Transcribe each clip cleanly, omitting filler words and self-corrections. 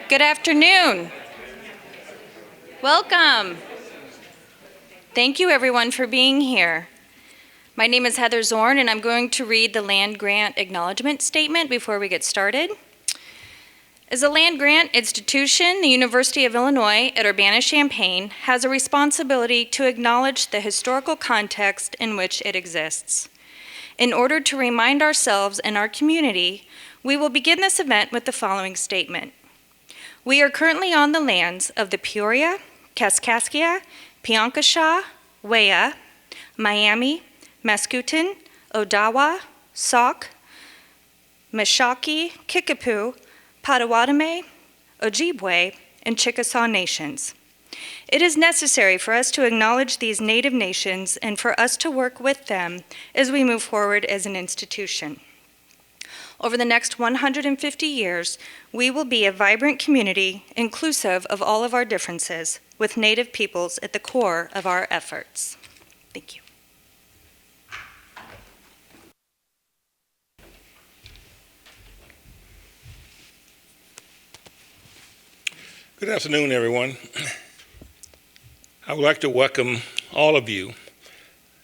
Good afternoon. Welcome. Thank you everyone for being here. My name is Heather Zorn and I'm going to read the land grant acknowledgement statement before we get started. As a land grant institution, the University of Illinois at Urbana-Champaign has a responsibility to acknowledge the historical context in which it exists. In order to remind ourselves and our community, we will begin this event with the following statement. We are currently on the lands of the Peoria, Kaskaskia, Piankashaw, Wea, Miami, Mascoutin, Odawa, Sauk, Meshaukee, Kickapoo, Potawatomi, Ojibwe, and Chickasaw nations. It is necessary for us to acknowledge these Native nations and for us to work with them as we move forward as an institution. Over the next 150 years, we will be a vibrant community inclusive of all of our differences, with Native peoples at the core of our efforts. Thank you. Good afternoon, everyone. I would like to welcome all of you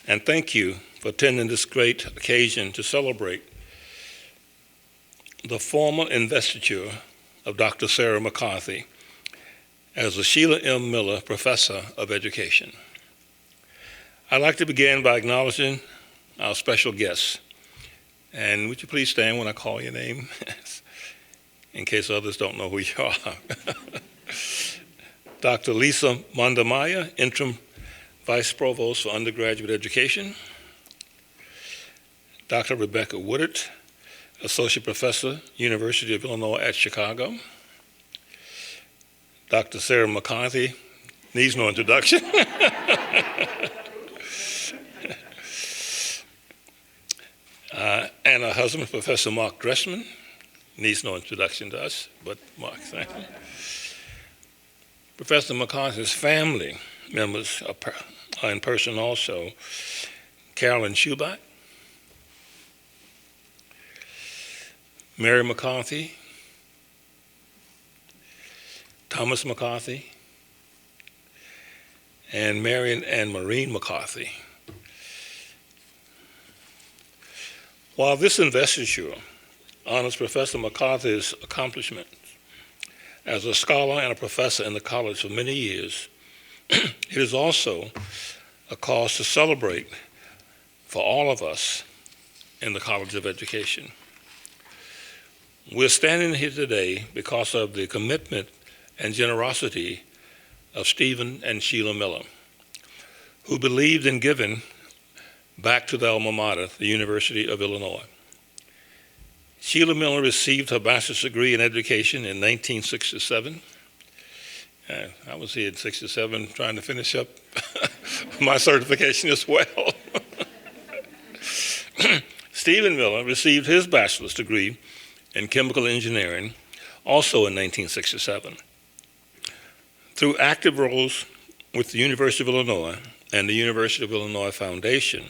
and thank you for attending this great occasion to celebrate the formal investiture of Dr. Sarah Mccarthy as the Sheila M. Miller Professor of Education. I'd like to begin by acknowledging our special guests. And would you please stand when I call your name, in case others don't know who you are. Dr. Lisa Mondamaya, Interim Vice Provost for Undergraduate Education. Dr. Rebecca Woodard, Associate Professor, University of Illinois at Chicago. Dr. Sarah Mccarthy, needs no introduction. And her husband, Professor Mark Dressman, needs no introduction to us, but Mark, thank you. Professor McCarthy's family members are in person also. Carolyn Schubach, Mary McCarthy, Thomas McCarthy, and Marion and Maureen McCarthy. While this investiture honors Professor McCarthy's accomplishments as a scholar and a professor in the college for many years, it is also a cause to celebrate for all of us in the College of Education. We're standing here today because of the commitment and generosity of Stephen and Sheila Miller, who believed in giving back to the alma mater, the University of Illinois. Sheila Miller received her bachelor's degree in education in 1967. I was here in 67 trying to finish up my certification as well. Stephen Miller received his bachelor's degree in chemical engineering, also in 1967. Through active roles with the University of Illinois and the University of Illinois Foundation,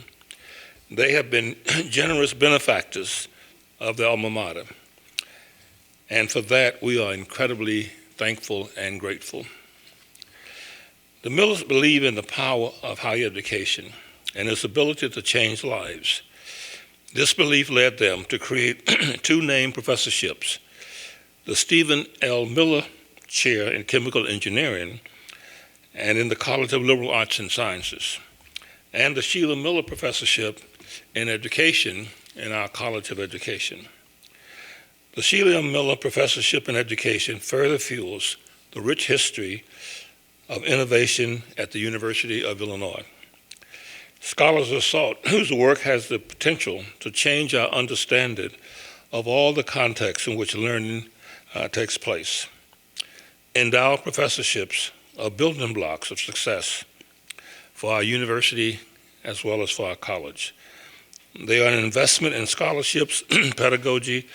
they have been generous benefactors of the alma mater. And for that, we are incredibly thankful and grateful. The Millers believe in the power of higher education and its ability to change lives. This belief led them to create two named professorships, the Stephen L. Miller Chair in Chemical Engineering and in the College of Liberal Arts and Sciences, and the Sheila Miller Professorship in Education in our College of Education. The Sheila M. Miller Professorship in Education further fuels the rich history of innovation at the University of Illinois. Scholars are sought whose work has the potential to change our understanding of all the contexts in which learning takes place. Endowed professorships are building blocks of success for our university as well as for our college. They are an investment in scholarships, pedagogy,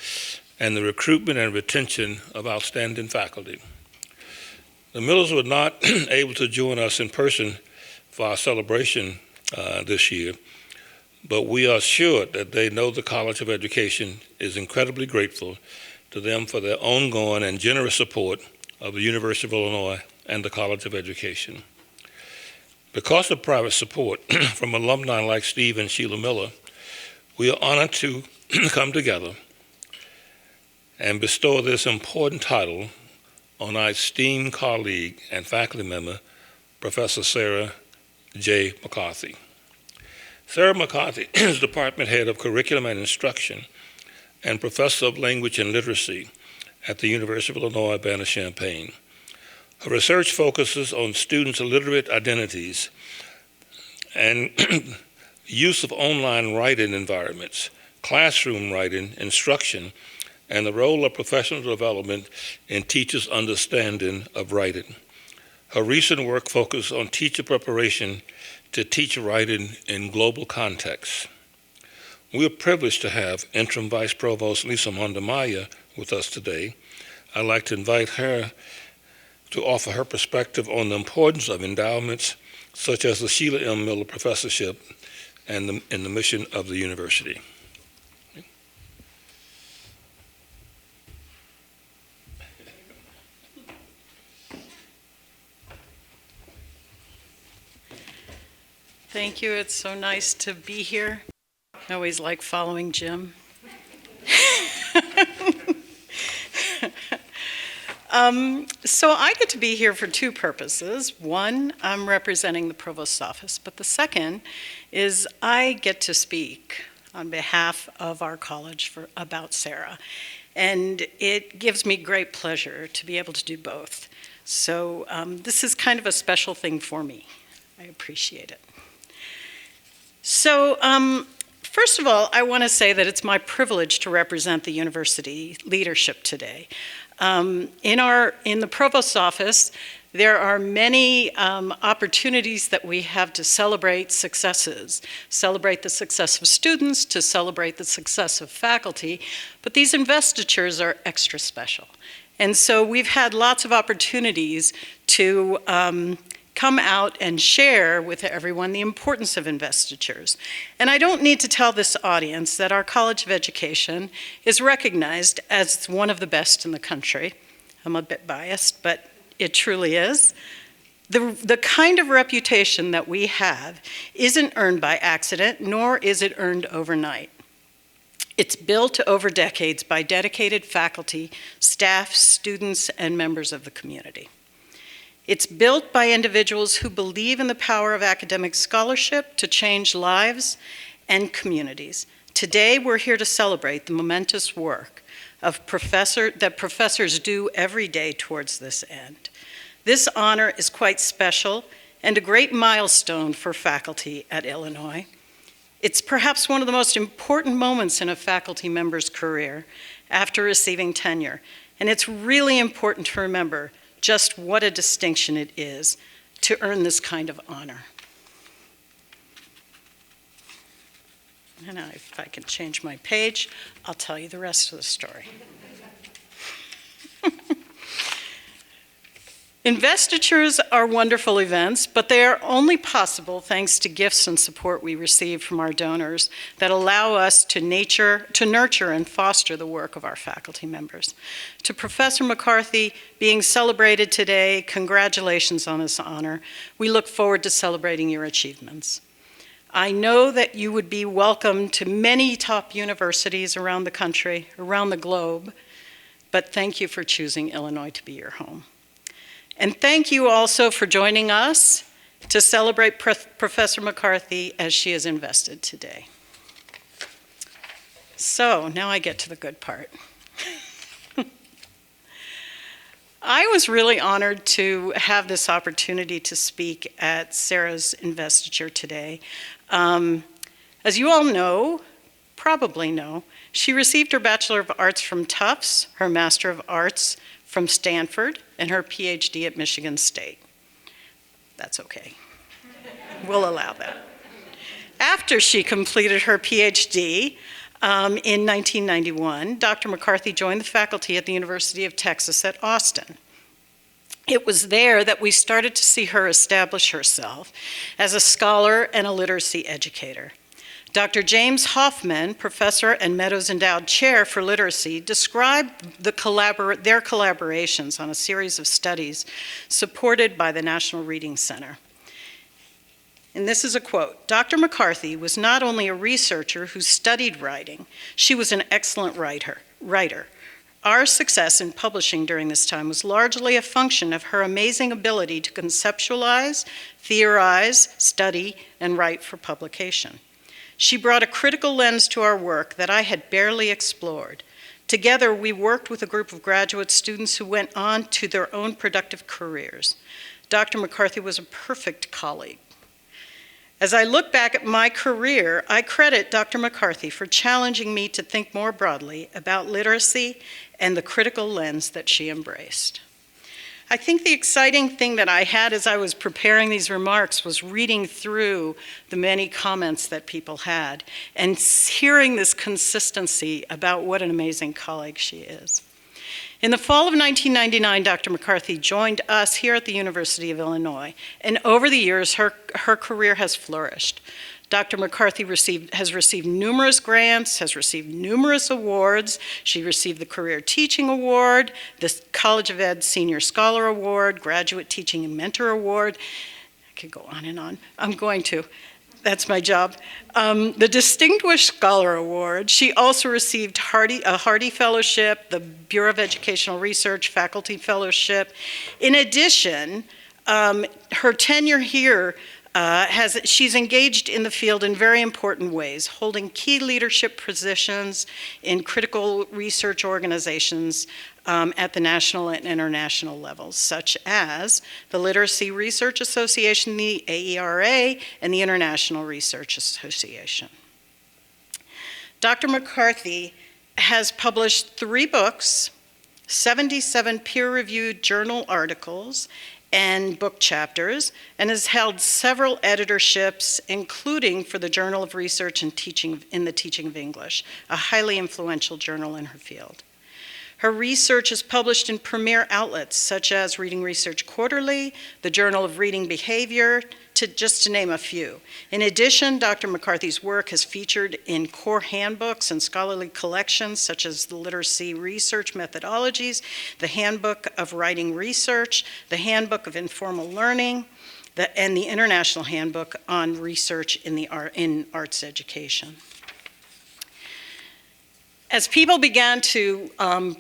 and the recruitment and retention of outstanding faculty. The Millers were not able to join us in person for our celebration this year, but we are assured that they know the College of Education is incredibly grateful to them for their ongoing and generous support of the University of Illinois and the College of Education. Because of private support from alumni like Steve and Sheila Miller, we are honored to come together and bestow this important title on our esteemed colleague and faculty member, Professor Sarah J. McCarthy. Sarah McCarthy is Department Head of Curriculum and Instruction and Professor of Language and Literacy at the University of Illinois Urbana-Champaign. Her research focuses on students' literate identities and use of online writing environments, classroom writing, instruction, and the role of professional development in teachers' understanding of writing. Her recent work focuses on teacher preparation to teach writing in global contexts. We are privileged to have Interim Vice Provost Lisa Mondamaya with us today. I'd like to invite her to offer her perspective on the importance of endowments such as the Sheila M. Miller Professorship and the mission of the university. Thank you. It's so nice to be here. I always like following Jim. So I get to be here for two purposes. One, I'm representing the Provost's office, but the second is I get to speak on behalf of our college about Sarah. And it gives me great pleasure to be able to do both. So this is kind of a special thing for me. I appreciate it. So first of all, I want to say that it's my privilege to represent the university leadership today. In the Provost's office, there are many opportunities that we have to celebrate successes, celebrate the success of students, to celebrate the success of faculty, but these investitures are extra special. And so we've had lots of opportunities to come out and share with everyone the importance of investitures. And I don't need to tell this audience that our College of Education is recognized as one of the best in the country. I'm a bit biased, but it truly is. The kind of reputation that we have isn't earned by accident, nor is it earned overnight. It's built over decades by dedicated faculty, staff, students, and members of the community. It's built by individuals who believe in the power of academic scholarship to change lives and communities. Today, we're here to celebrate the momentous work that professors do every day towards this end. This honor is quite special and a great milestone for faculty at Illinois. It's perhaps one of the most important moments in a faculty member's career after receiving tenure, and it's really important to remember just what a distinction it is to earn this kind of honor. And now if I can change my page, I'll tell you the rest of the story. Investitures are wonderful events, but they are only possible thanks to gifts and support we receive from our donors that allow us to nurture and foster the work of our faculty members. To Professor McCarthy being celebrated today, congratulations on this honor. We look forward to celebrating your achievements. I know that you would be welcome to many top universities around the country, around the globe, but thank you for choosing Illinois to be your home. And thank you also for joining us to celebrate Professor McCarthy as she is invested today. So now I get to the good part. I was really honored to have this opportunity to speak at Sarah's investiture today. As you all know, probably know, she received her Bachelor of Arts from Tufts, her Master of Arts from Stanford, and her PhD at Michigan State. That's okay. We'll allow that. After she completed her PhD in 1991, Dr. McCarthy joined the faculty at the University of Texas at Austin. It was there that we started to see her establish herself as a scholar and a literacy educator. Dr. James Hoffman, professor and Meadows Endowed Chair for Literacy, described their collaborations on a series of studies supported by the National Reading Center. And this is a quote: "Dr. McCarthy was not only a researcher who studied writing, she was an excellent writer. Our success in publishing during this time was largely a function of her amazing ability to conceptualize, theorize, study, and write for publication. She brought a critical lens to our work that I had barely explored. Together, we worked with a group of graduate students who went on to their own productive careers. Dr. McCarthy was a perfect colleague. As I look back at my career, I credit Dr. McCarthy for challenging me to think more broadly about literacy and the critical lens that she embraced." I think the exciting thing that I had as I was preparing these remarks was reading through the many comments that people had and hearing this consistency about what an amazing colleague she is. In the fall of 1999, Dr. McCarthy joined us here at the University of Illinois, and over the years, her career has flourished. Dr. McCarthy has received numerous grants, has received numerous awards. She received the Career Teaching Award, the College of Ed Senior Scholar Award, Graduate Teaching and Mentor Award. I could go on and on. I'm going to. That's my job. The Distinguished Scholar Award. She also received a Hardy Fellowship, the Bureau of Educational Research Faculty Fellowship. In addition, her tenure here she's engaged in the field in very important ways, holding key leadership positions in critical research organizations at the national and international levels, such as the Literacy Research Association, the AERA, and the International Research Association. Dr. McCarthy has published 3 books, 77 peer-reviewed journal articles, and book chapters, and has held several editorships, including for the Journal of Research and Teaching in the Teaching of English, a highly influential journal in her field. Her research is published in premier outlets such as Reading Research Quarterly, the Journal of Reading Behavior, just to name a few. In addition, Dr. McCarthy's work has featured in core handbooks and scholarly collections such as the Literacy Research Methodologies, the Handbook of Writing Research, the Handbook of Informal Learning, and the International Handbook on Research in Arts Education. As people began to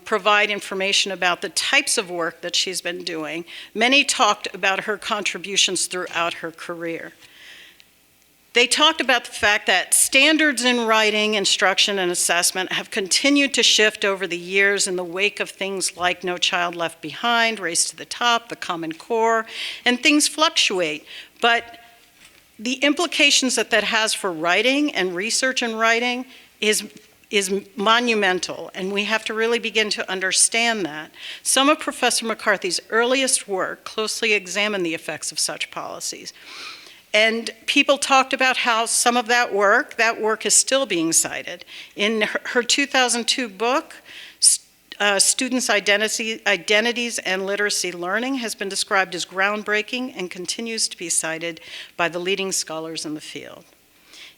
provide information about the types of work that she's been doing, many talked about her contributions throughout her career. They talked about the fact that standards in writing, instruction, and assessment have continued to shift over the years in the wake of things like No Child Left Behind, Race to the Top, the Common Core, and things fluctuate. But the implications that has for writing and research in writing is monumental, and we have to really begin to understand that. Some of Professor McCarthy's earliest work closely examined the effects of such policies. And people talked about how some of that work is still being cited. In her 2002 book, Students' Identities and Literacy Learning has been described as groundbreaking and continues to be cited by the leading scholars in the field.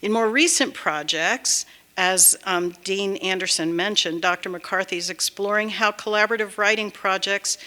In more recent projects, as Dean Anderson mentioned, Dr. McCarthy is exploring how collaborative writing projects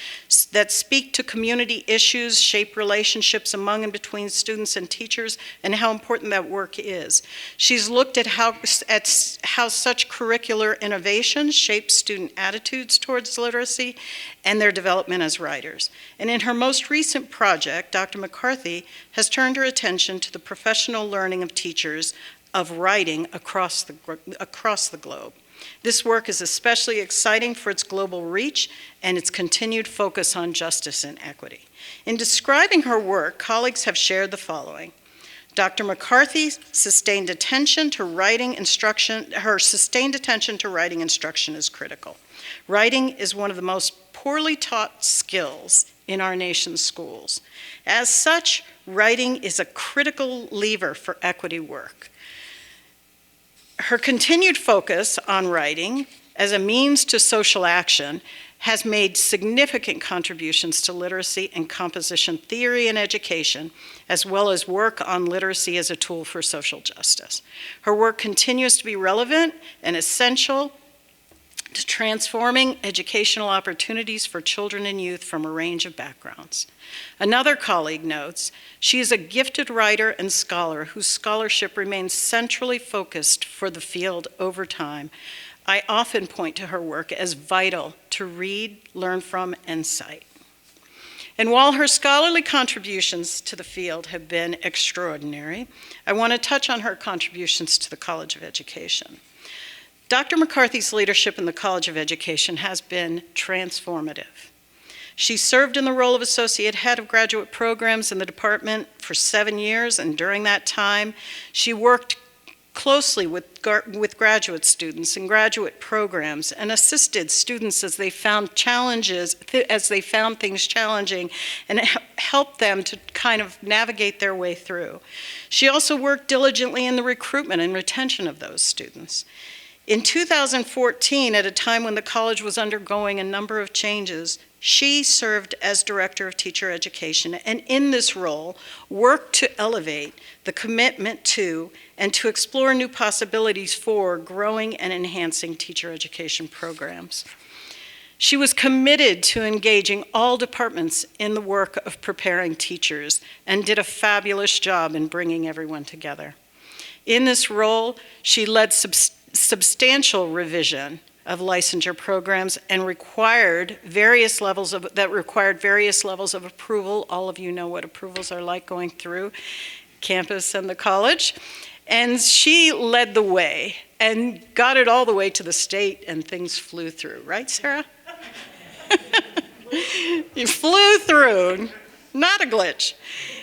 that speak to community issues shape relationships among and between students and teachers, and how important that work is. She's looked at how such curricular innovation shapes student attitudes towards literacy and their development as writers. And in her most recent project, Dr. McCarthy has turned her attention to the professional learning of teachers of writing across the globe. This work is especially exciting for its global reach and its continued focus on justice and equity. In describing her work, colleagues have shared the following. Dr. McCarthy's sustained attention to writing instruction is critical. Writing is one of the most poorly taught skills in our nation's schools. As such, writing is a critical lever for equity work. Her continued focus on writing as a means to social action has made significant contributions to literacy and composition theory and education, as well as work on literacy as a tool for social justice. Her work continues to be relevant and essential to transforming educational opportunities for children and youth from a range of backgrounds. Another colleague notes, she is a gifted writer and scholar whose scholarship remains centrally focused for the field over time. I often point to her work as vital to read, learn from, and cite. And while her scholarly contributions to the field have been extraordinary, I want to touch on her contributions to the College of Education. Dr. McCarthy's leadership in the College of Education has been transformative. She served in the role of Associate Head of Graduate Programs in the department for 7 years, and during that time, she worked closely with graduate students and graduate programs and assisted students as they found challenges, as they found things challenging, and helped them to kind of navigate their way through. She also worked diligently in the recruitment and retention of those students. In 2014, at a time when the college was undergoing a number of changes, she served as Director of Teacher Education, and in this role, worked to elevate the commitment to and to explore new possibilities for growing and enhancing teacher education programs. She was committed to engaging all departments in the work of preparing teachers and did a fabulous job in bringing everyone together. In this role, she led substantial revision of licensure programs and required various levels of approval. All of you know what approvals are like going through campus and the college. And she led the way and got it all the way to the state, and things flew through. Right, Sarah? You flew through, not a glitch.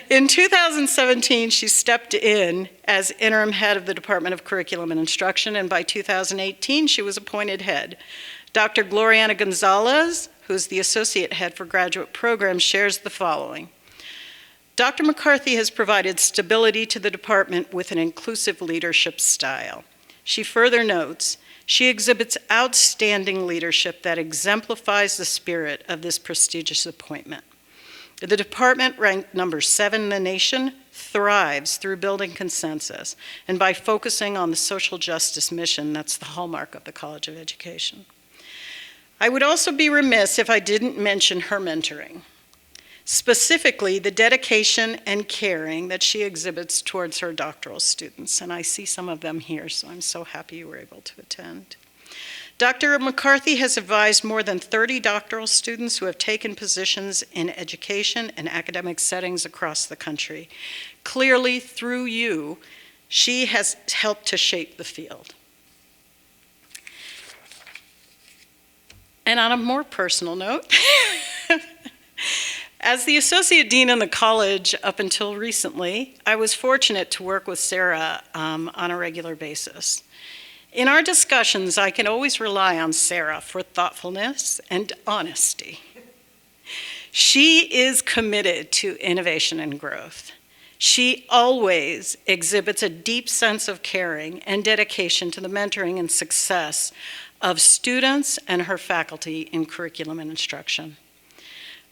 In 2017, she stepped in as interim head of the Department of Curriculum and Instruction, and by 2018, she was appointed head. Dr. Gloriana Gonzalez, who's the associate head for graduate programs, shares the following. Dr. McCarthy has provided stability to the department with an inclusive leadership style. She further notes, she exhibits outstanding leadership that exemplifies the spirit of this prestigious appointment. The department, ranked number 7 in the nation, thrives through building consensus and by focusing on the social justice mission that's the hallmark of the College of Education. I would also be remiss if I didn't mention her mentoring, specifically the dedication and caring that she exhibits towards her doctoral students, and I see some of them here, so I'm so happy you were able to attend. Dr. McCarthy has advised more than 30 doctoral students who have taken positions in education and academic settings across the country. Clearly, through you, she has helped to shape the field. And on a more personal note, as the Associate Dean in the college up until recently, I was fortunate to work with Sarah on a regular basis. In our discussions, I can always rely on Sarah for thoughtfulness and honesty. She is committed to innovation and growth. She always exhibits a deep sense of caring and dedication to the mentoring and success of students and her faculty in curriculum and instruction.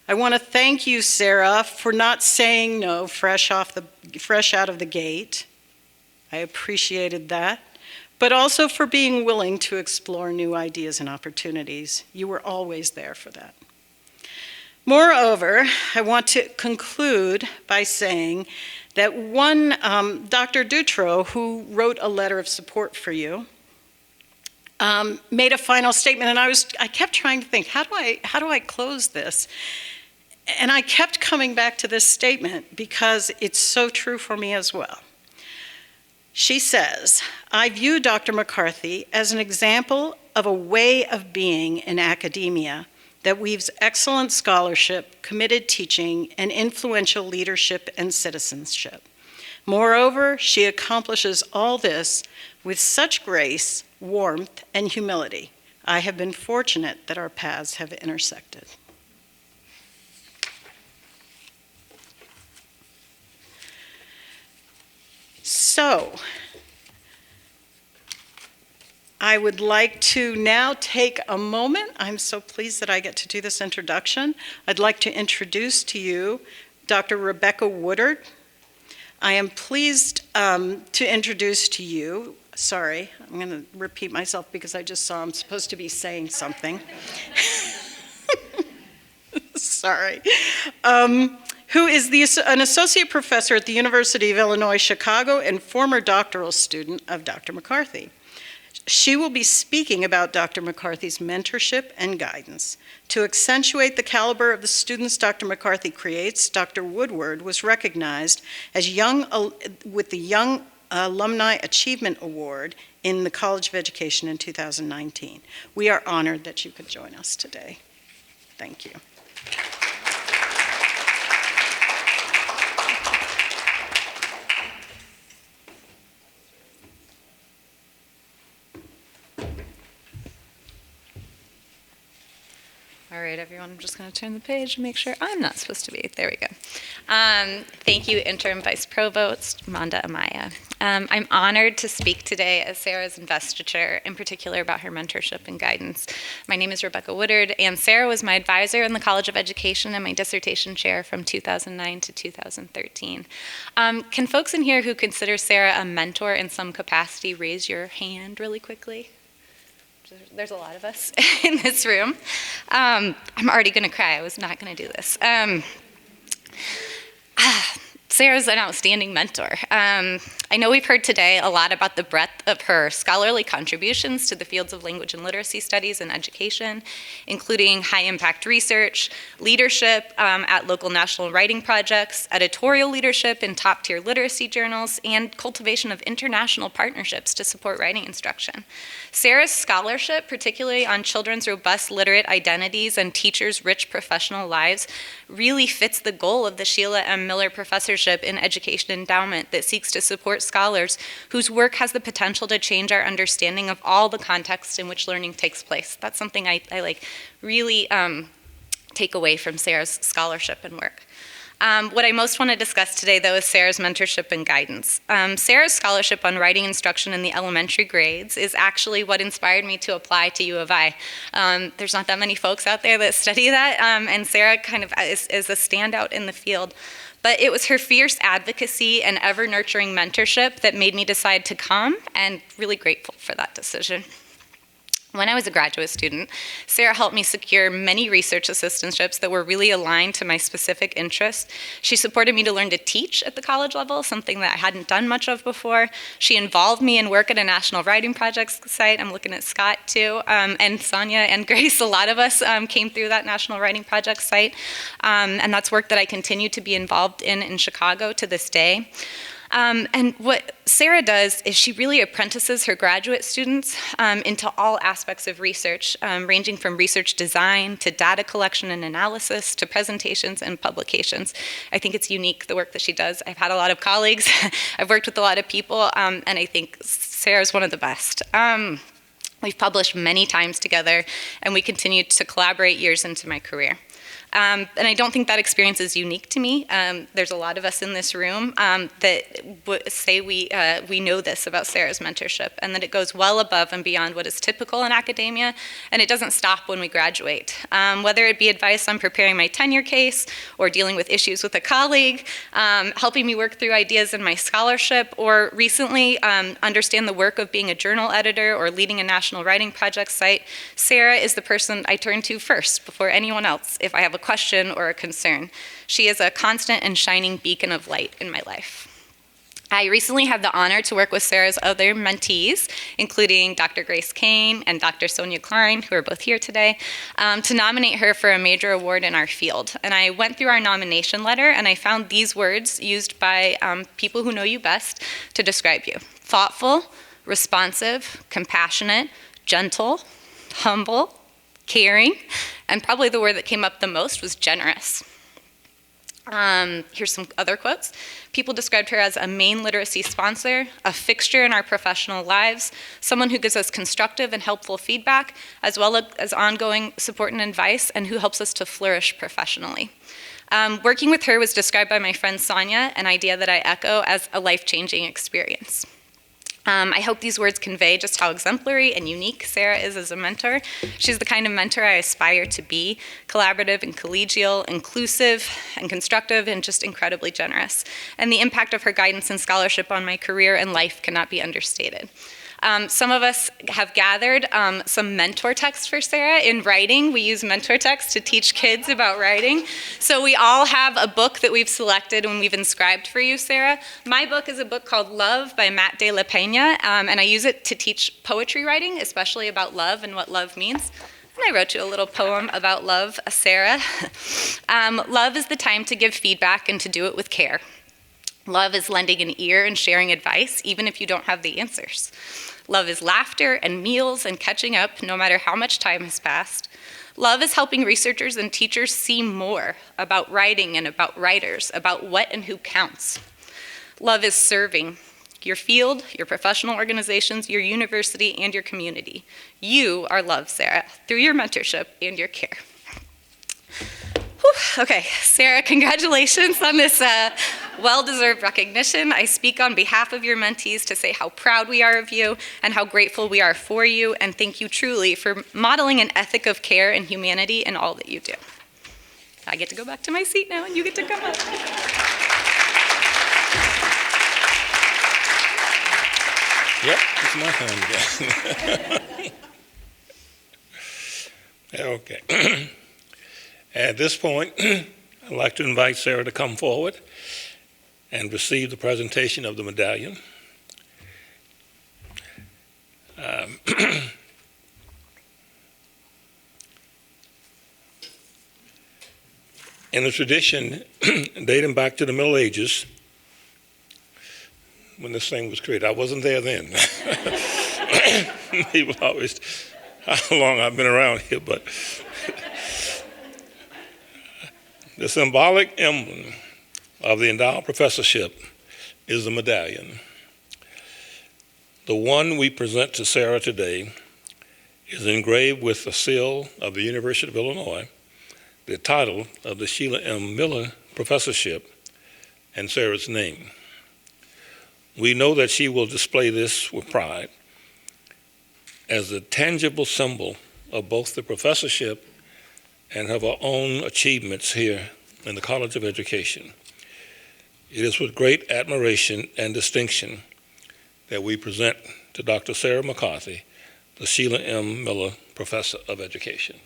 I want to thank you, Sarah, for not saying no fresh out of the gate. I appreciated that. But also for being willing to explore new ideas and opportunities. You were always there for that. Moreover, I want to conclude by saying that Dr. Dutro, who wrote a letter of support for you, made a final statement, and I kept trying to think, how do I close this? And I kept coming back to this statement because it's so true for me as well. She says, I view Dr. McCarthy as an example of a way of being in academia that weaves excellent scholarship, committed teaching, and influential leadership and citizenship. Moreover, she accomplishes all this with such grace, warmth, and humility. I have been fortunate that our paths have intersected. So, I would like to now take a moment. I'm so pleased that I get to do this introduction. I'd like to introduce to you Dr. Rebecca Woodard. I am pleased to introduce to you, sorry, I'm going to repeat myself because I just saw I'm supposed to be saying something. Sorry. Who is an associate professor at the University of Illinois, Chicago, and former doctoral student of Dr. McCarthy. She will be speaking about Dr. McCarthy's mentorship and guidance. To accentuate the caliber of the students Dr. McCarthy creates, Dr. Woodward was recognized as with the Young Alumni Achievement Award in the College of Education in 2019. We are honored that you could join us today. Thank you. All right, everyone, I'm just going to turn the page and make sure I'm not supposed to be. There we go. Thank you, Interim Vice Provost Manda Amaya. I'm honored to speak today as Sarah's investiture, in particular about her mentorship and guidance. My name is Rebecca Woodard, and Sarah was my advisor in the College of Education and my dissertation chair from 2009 to 2013. Can folks in here who consider Sarah a mentor in some capacity raise your hand really quickly? There's a lot of us in this room. I'm already going to cry. I was not going to do this. Sarah's an outstanding mentor. I know we've heard today a lot about the breadth of her scholarly contributions to the fields of language and literacy studies and education, including high-impact research, leadership at local national writing projects, editorial leadership in top-tier literacy journals, and cultivation of international partnerships to support writing instruction. Sarah's scholarship, particularly on children's robust literate identities and teachers' rich professional lives, really fits the goal of the Sheila M. Miller Professorship in Education Endowment that seeks to support scholars whose work has the potential to change our understanding of all the contexts in which learning takes place. That's something I really take away from Sarah's scholarship and work. What I most want to discuss today, though, is Sarah's mentorship and guidance. Sarah's scholarship on writing instruction in the elementary grades is actually what inspired me to apply to U of I. There's not that many folks out there that study that, and Sarah kind of is a standout in the field. But it was her fierce advocacy and ever-nurturing mentorship that made me decide to come, and really grateful for that decision. When I was a graduate student, Sarah helped me secure many research assistantships that were really aligned to my specific interests. She supported me to learn to teach at the college level, something that I hadn't done much of before. She involved me in work at a national writing projects site. I'm looking at Scott too, and Sonia and Grace. A lot of us came through that national writing projects site, and that's work that I continue to be involved in Chicago to this day. And what Sarah does is she really apprentices her graduate students into all aspects of research, ranging from research design to data collection and analysis to presentations and publications. I think it's unique, the work that she does. I've had a lot of colleagues, I've worked with a lot of people, and I think Sarah's one of the best. We've published many times together, and we continued to collaborate years into my career. And I don't think that experience is unique to me. There's a lot of us in this room that say we know this about Sarah's mentorship, and that it goes well above and beyond what is typical in academia, and it doesn't stop when we graduate. Whether it be advice on preparing my tenure case, or dealing with issues with a colleague, helping me work through ideas in my scholarship, or recently understand the work of being a journal editor or leading a national writing project site, Sarah is the person I turn to first before anyone else if I have a question or a concern. She is a constant and shining beacon of light in my life. I recently had the honor to work with Sarah's other mentees, including Dr. Grace Kane and Dr. Sonia Klein, who are both here today, to nominate her for a major award in our field. And I went through our nomination letter and I found these words used by people who know you best to describe you: thoughtful, responsive, compassionate, gentle, humble, caring, and probably the word that came up the most was generous. Here's some other quotes. People described her as a main literacy sponsor, a fixture in our professional lives, someone who gives us constructive and helpful feedback, as well as ongoing support and advice, and who helps us to flourish professionally. Working with her was described by my friend Sonia, an idea that I echo, as a life-changing experience. I hope these words convey just how exemplary and unique Sarah is as a mentor. She's the kind of mentor I aspire to be: collaborative and collegial, inclusive and constructive, and just incredibly generous. And the impact of her guidance and scholarship on my career and life cannot be understated. Some of us have gathered some mentor texts for Sarah in writing. We use mentor texts to teach kids about writing. So we all have a book that we've selected and we've inscribed for you, Sarah. My book is a book called Love by Matt de la Peña, and I use it to teach poetry writing, especially about love and what love means. And I wrote you a little poem about love, Sarah. Love is the time to give feedback and to do it with care. Love is lending an ear and sharing advice, even if you don't have the answers. Love is laughter and meals and catching up, no matter how much time has passed. Love is helping researchers and teachers see more about writing and about writers, about what and who counts. Love is serving your field, your professional organizations, your university, and your community. You are love, Sarah, through your mentorship and your care. Whew. Okay, Sarah, congratulations on this well-deserved recognition. I speak on behalf of your mentees to say how proud we are of you and how grateful we are for you, and thank you truly for modeling an ethic of care and humanity in all that you do. I get to go back to my seat now, and you get to come up. Yep, it's my time again. Okay. At this point, I'd like to invite Sarah to come forward and receive the presentation of the medallion. In a tradition dating back to the Middle Ages, when this thing was created, I wasn't there then. People always, how long I've been around here, but the symbolic emblem of the endowed professorship is the medallion. The one we present to Sarah today is engraved with the seal of the University of Illinois, the title of the Sheila M. Miller Professorship, and Sarah's name. We know that she will display this with pride as a tangible symbol of both the professorship and of our own achievements here in the College of Education. It is with great admiration and distinction that we present to Dr. Sarah Mccarthy, the Sheila M. Miller Professor of Education.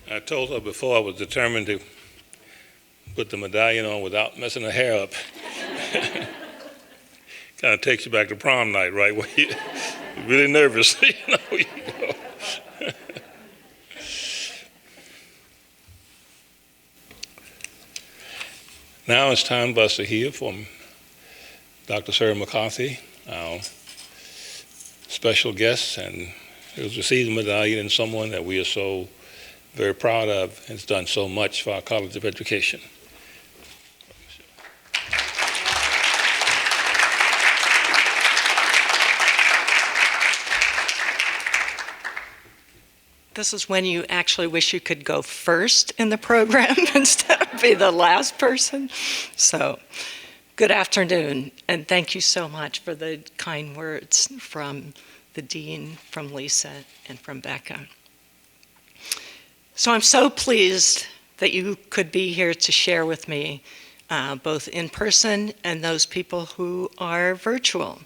I told her before I was determined to put the medallion on without messing her hair up. Kind of takes you back to prom night, right? Where you're really nervous. You know, you go. Now it's time for us to hear from Dr. Sarah Mccarthy, our special guest, and who's received the medallion, and someone that we are so very proud of and has done so much for our College of Education. This is when you actually wish you could go first in the program instead of be the last person. So, good afternoon, and thank you so much for the kind words from the Dean, from Lisa, and from Becca. So I'm so pleased that you could be here to share with me, both in person and those people who are virtual.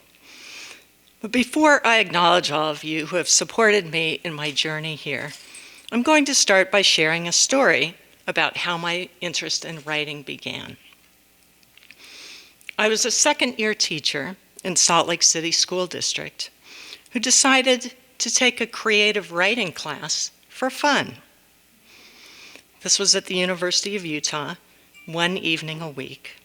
But before I acknowledge all of you who have supported me in my journey here, I'm going to start by sharing a story about how my interest in writing began. I was a second-year teacher in Salt Lake City School District who decided to take a creative writing class for fun. This was at the University of Utah, one evening a week.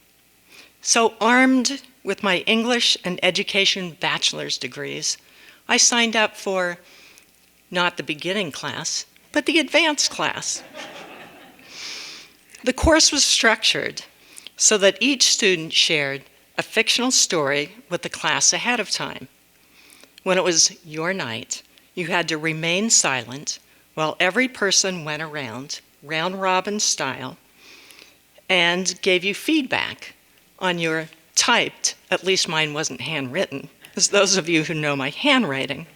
So armed with my English and education bachelor's degrees, I signed up for not the beginning class, but the advanced class. The course was structured so that each student shared a fictional story with the class ahead of time. When it was your night, you had to remain silent while every person went around, round robin style, and gave you feedback on your typed, at least mine wasn't handwritten, as those of you who know my handwriting.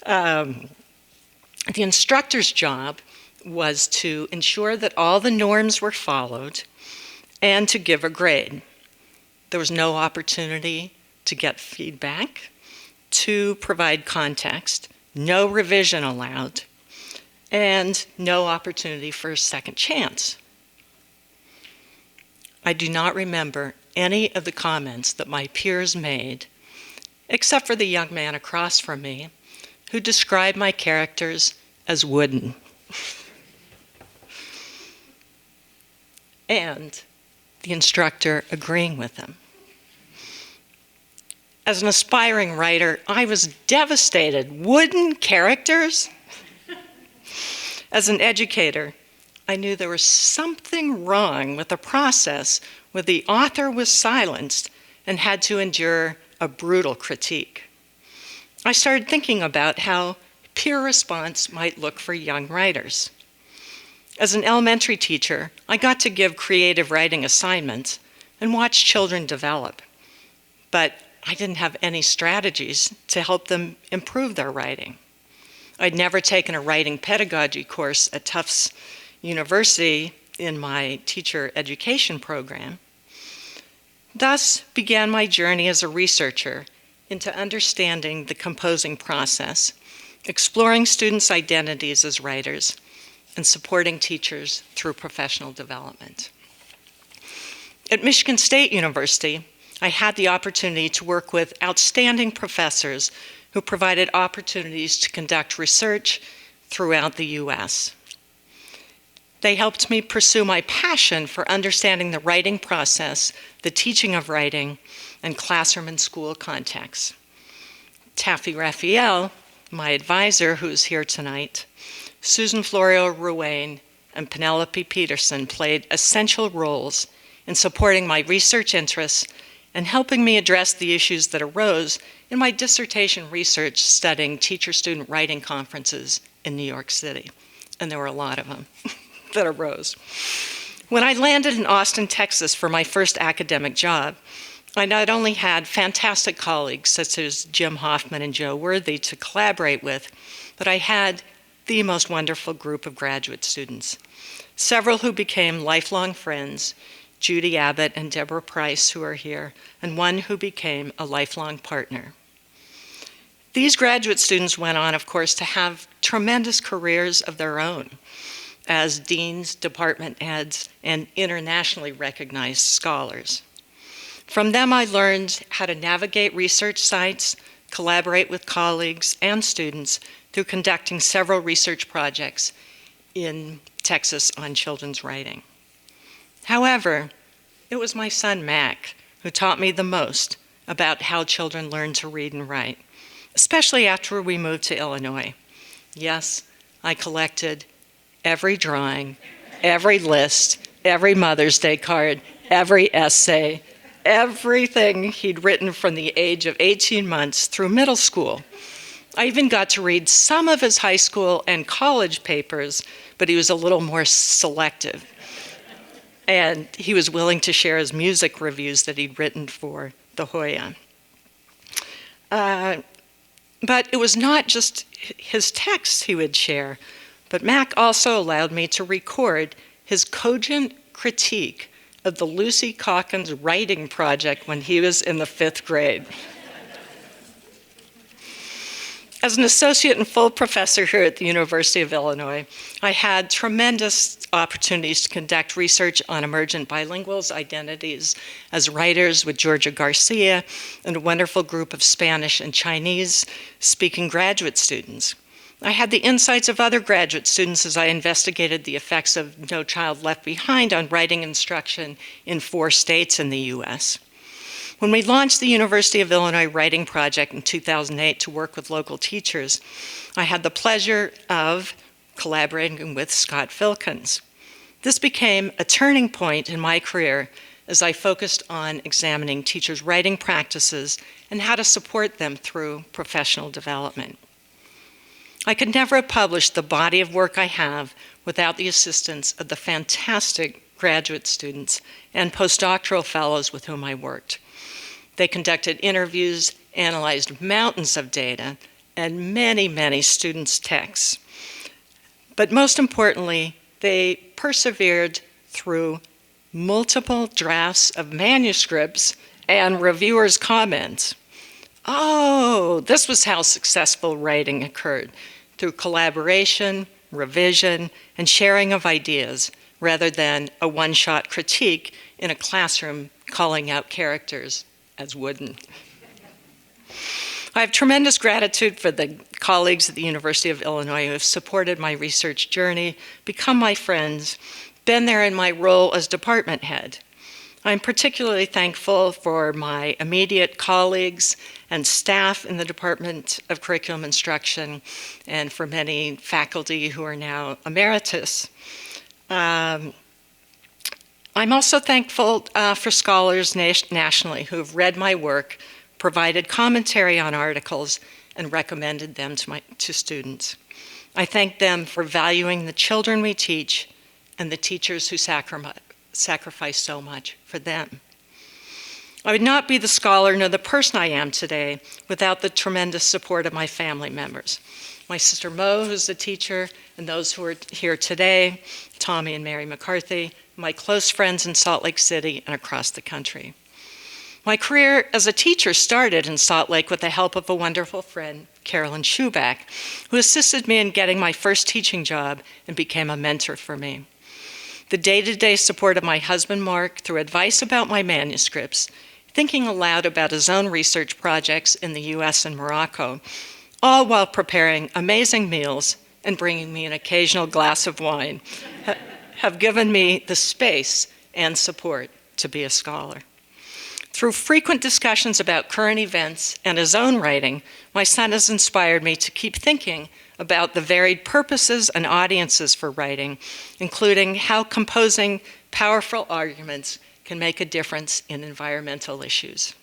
The instructor's job was to ensure that all the norms were followed and to give a grade. There was no opportunity to get feedback, to provide context, no revision allowed, and no opportunity for a second chance. I do not remember any of the comments that my peers made, except for the young man across from me, who described my characters as wooden. And the instructor agreeing with him. As an aspiring writer, I was devastated. Wooden characters? As an educator, I knew there was something wrong with the process where the author was silenced and had to endure a brutal critique. I started thinking about how peer response might look for young writers. As an elementary teacher, I got to give creative writing assignments and watch children develop, but I didn't have any strategies to help them improve their writing. I'd never taken a writing pedagogy course at Tufts University in my teacher education program. Thus began my journey as a researcher into understanding the composing process, exploring students' identities as writers, and supporting teachers through professional development. At Michigan State University, I had the opportunity to work with outstanding professors who provided opportunities to conduct research throughout the U.S. They helped me pursue my passion for understanding the writing process, the teaching of writing, and classroom and school contexts. Taffy Raphael, my advisor who's here tonight, Susan Florio-Ruane, and Penelope Peterson played essential roles in supporting my research interests and helping me address the issues that arose in my dissertation research studying teacher-student writing conferences in New York City. And there were a lot of them that arose. When I landed in Austin, Texas for my first academic job, I not only had fantastic colleagues such as Jim Hoffman and Joe Worthy to collaborate with, but I had the most wonderful group of graduate students, several who became lifelong friends, Judy Abbott and Deborah Price, who are here, and one who became a lifelong partner. These graduate students went on, of course, to have tremendous careers of their own as deans, department heads, and internationally recognized scholars. From them, I learned how to navigate research sites, collaborate with colleagues and students through conducting several research projects in Texas on children's writing. However, it was my son, Mac, who taught me the most about how children learn to read and write, especially after we moved to Illinois. Yes, I collected every drawing, every list, every Mother's Day card, every essay, everything he'd written from the age of 18 months through middle school. I even got to read some of his high school and college papers, but he was a little more selective. And he was willing to share his music reviews that he'd written for the Hoya. But it was not just his texts he would share, but Mac also allowed me to record his cogent critique of the Lucy Calkins writing project when he was in the 5th grade. As an associate and full professor here at the University of Illinois, I had tremendous opportunities to conduct research on emergent bilinguals' identities as writers with Georgia Garcia and a wonderful group of Spanish and Chinese-speaking graduate students. I had the insights of other graduate students as I investigated the effects of No Child Left Behind on writing instruction in 4 states in the U.S. When we launched the University of Illinois Writing Project in 2008 to work with local teachers, I had the pleasure of collaborating with Scott Filkins. This became a turning point in my career as I focused on examining teachers' writing practices and how to support them through professional development. I could never have published the body of work I have without the assistance of the fantastic graduate students and postdoctoral fellows with whom I worked. They conducted interviews, analyzed mountains of data, and many, many students' texts. But most importantly, they persevered through multiple drafts of manuscripts and reviewers' comments. Oh, this was how successful writing occurred, through collaboration, revision, and sharing of ideas, rather than a one-shot critique in a classroom calling out characters as wooden. I have tremendous gratitude for the colleagues at the University of Illinois who have supported my research journey, become my friends, been there in my role as department head. I'm particularly thankful for my immediate colleagues and staff in the Department of Curriculum Instruction, and for many faculty who are now emeritus. I'm also thankful for scholars nationally who have read my work, provided commentary on articles, and recommended them to students. I thank them for valuing the children we teach and the teachers who sacrifice so much for them. I would not be the scholar nor the person I am today without the tremendous support of my family members. My sister Mo, who's a teacher, and those who are here today, Tommy and Mary McCarthy, my close friends in Salt Lake City and across the country. My career as a teacher started in Salt Lake with the help of a wonderful friend, Carolyn Schuback, who assisted me in getting my first teaching job and became a mentor for me. The day-to-day support of my husband, Mark, through advice about my manuscripts, thinking aloud about his own research projects in the US and Morocco, all while preparing amazing meals and bringing me an occasional glass of wine, have given me the space and support to be a scholar. Through frequent discussions about current events and his own writing, my son has inspired me to keep thinking about the varied purposes and audiences for writing, including how composing powerful arguments can make a difference in environmental issues.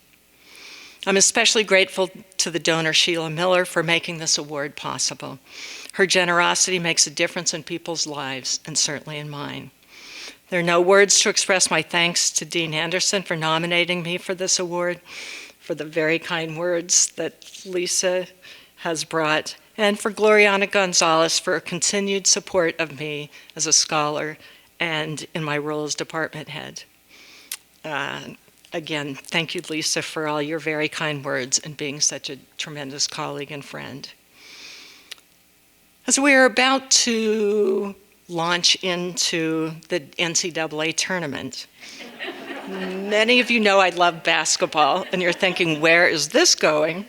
I'm especially grateful to the donor Sheila Miller for making this award possible. Her generosity makes a difference in people's lives, and certainly in mine. There are no words to express my thanks to Dean Anderson for nominating me for this award, for the very kind words that Lisa has brought, and for Gloriana Gonzalez for her continued support of me as a scholar and in my role as department head. Again, thank you, Lisa, for all your very kind words and being such a tremendous colleague and friend. As we are about to launch into the NCAA tournament, many of you know I love basketball, and you're thinking, where is this going?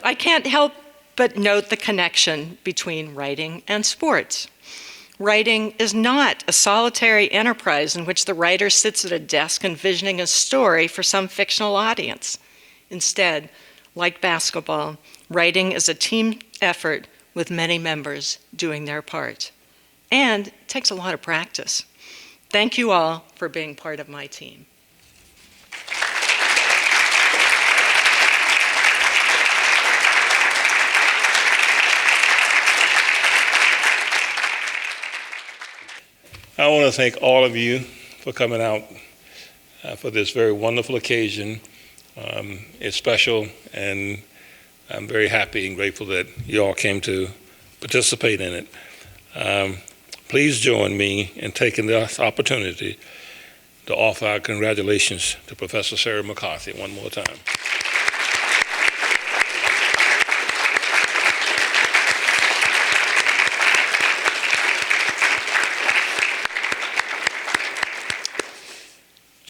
I can't help but note the connection between writing and sports. Writing is not a solitary enterprise in which the writer sits at a desk envisioning a story for some fictional audience. Instead, like basketball, writing is a team effort with many members doing their part. And it takes a lot of practice. Thank you all for being part of my team. I want to thank all of you for coming out for this very wonderful occasion. It's special, and I'm very happy and grateful that you all came to participate in it. Please join me in taking this opportunity to offer our congratulations to Professor Sarah Mccarthy one more time.